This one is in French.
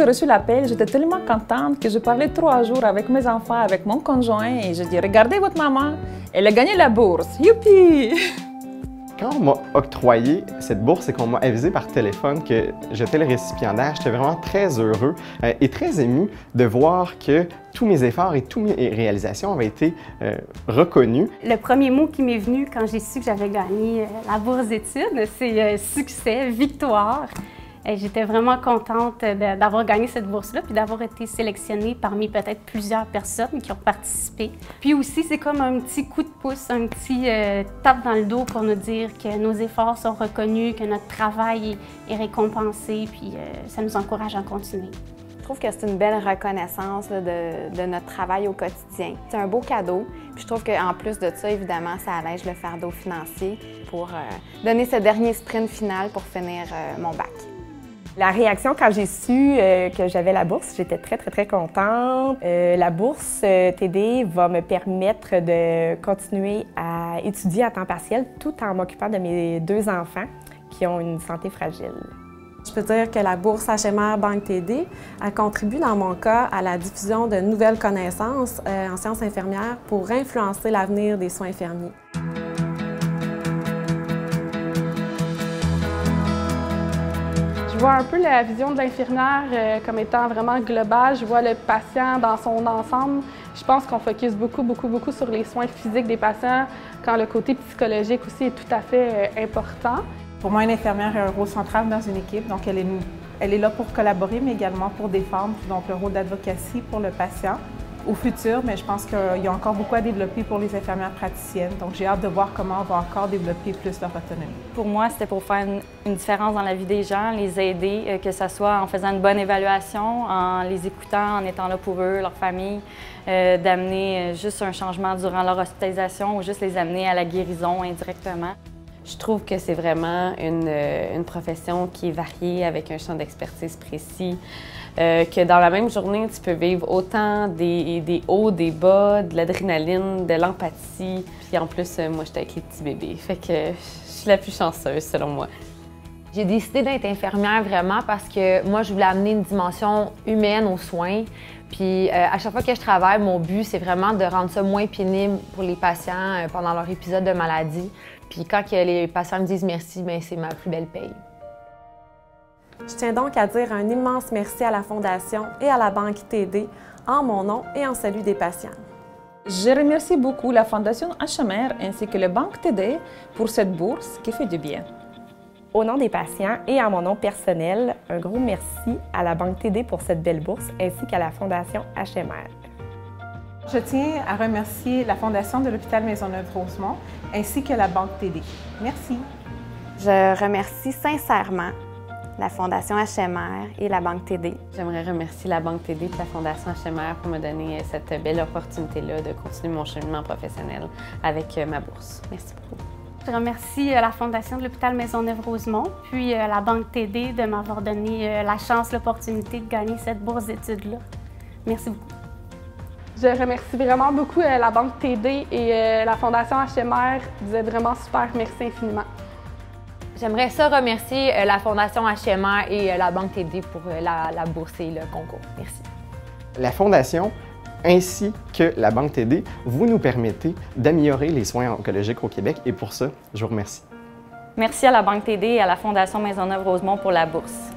j'ai reçu l'appel, j'étais tellement contente que je parlais 3 jours avec mes enfants, avec mon conjoint, et je dis « Regardez votre maman, elle a gagné la bourse, youpi !» Quand on m'a octroyé cette bourse et qu'on m'a avisé par téléphone que j'étais le récipiendaire, j'étais vraiment très heureux et très ému de voir que tous mes efforts et toutes mes réalisations avaient été reconnus. Le premier mot qui m'est venu quand j'ai su que j'avais gagné la bourse d'études, c'est succès, victoire. J'étais vraiment contente d'avoir gagné cette bourse-là puis d'avoir été sélectionnée parmi peut-être plusieurs personnes qui ont participé. Puis aussi, c'est comme un petit coup de pouce, un petit tape dans le dos pour nous dire que nos efforts sont reconnus, que notre travail est récompensé, puis ça nous encourage à continuer. Je trouve que c'est une belle reconnaissance là, de notre travail au quotidien. C'est un beau cadeau. Puis je trouve qu'en plus de ça, évidemment, ça allège le fardeau financier pour donner ce dernier sprint final pour finir mon bac. La réaction quand j'ai su que j'avais la bourse, j'étais très contente. La bourse TD va me permettre de continuer à étudier à temps partiel tout en m'occupant de mes 2 enfants qui ont une santé fragile. Je peux dire que la bourse HMR Banque TD elle contribue dans mon cas à la diffusion de nouvelles connaissances en sciences infirmières pour influencer l'avenir des soins infirmiers. Je vois un peu la vision de l'infirmière comme étant vraiment globale. Je vois le patient dans son ensemble. Je pense qu'on focus beaucoup sur les soins physiques des patients, quand le côté psychologique aussi est tout à fait important. Pour moi, une infirmière a un rôle central dans une équipe, donc elle est là pour collaborer, mais également pour défendre, donc le rôle d'advocacy pour le patient. Au futur, mais je pense qu'il y a encore beaucoup à développer pour les infirmières praticiennes, donc j'ai hâte de voir comment on va encore développer plus leur autonomie. Pour moi, c'était pour faire une différence dans la vie des gens, les aider, que ce soit en faisant une bonne évaluation, en les écoutant, en étant là pour eux, leur famille, d'amener juste un changement durant leur hospitalisation ou juste les amener à la guérison indirectement. Je trouve que c'est vraiment une profession qui est variée avec un champ d'expertise précis, que dans la même journée, tu peux vivre autant des hauts, des bas, de l'adrénaline, de l'empathie. Puis en plus, moi, j'étais avec les petits bébés, fait que je suis la plus chanceuse selon moi. J'ai décidé d'être infirmière vraiment parce que moi, je voulais amener une dimension humaine aux soins. Puis à chaque fois que je travaille, mon but, c'est vraiment de rendre ça moins pénible pour les patients pendant leur épisode de maladie. Puis quand les patients me disent merci, bien, c'est ma plus belle paye. Je tiens donc à dire un immense merci à la Fondation et à la Banque TD en mon nom et en celui des patients. Je remercie beaucoup la Fondation HMR ainsi que la Banque TD pour cette bourse qui fait du bien. Au nom des patients et en mon nom personnel, un gros merci à la Banque TD pour cette belle bourse ainsi qu'à la Fondation HMR. Je tiens à remercier la Fondation de l'hôpital Maisonneuve-Rosemont ainsi que la Banque TD. Merci. Je remercie sincèrement la Fondation HMR et la Banque TD. J'aimerais remercier la Banque TD et la Fondation HMR pour me donner cette belle opportunité-là de continuer mon cheminement professionnel avec ma bourse. Merci beaucoup. Je remercie la Fondation de l'hôpital Maisonneuve-Rosemont, puis la Banque TD de m'avoir donné la chance, l'opportunité de gagner cette bourse d'études-là. Merci beaucoup. Je remercie vraiment beaucoup la Banque TD et la Fondation HMR. Vous êtes vraiment super. Merci infiniment. J'aimerais ça remercier la Fondation HMR et la Banque TD pour la bourse et le concours. Merci. La Fondation ainsi que la Banque TD, vous nous permettez d'améliorer les soins oncologiques au Québec et pour ça, je vous remercie. Merci à la Banque TD et à la Fondation Maisonneuve-Rosemont pour la bourse.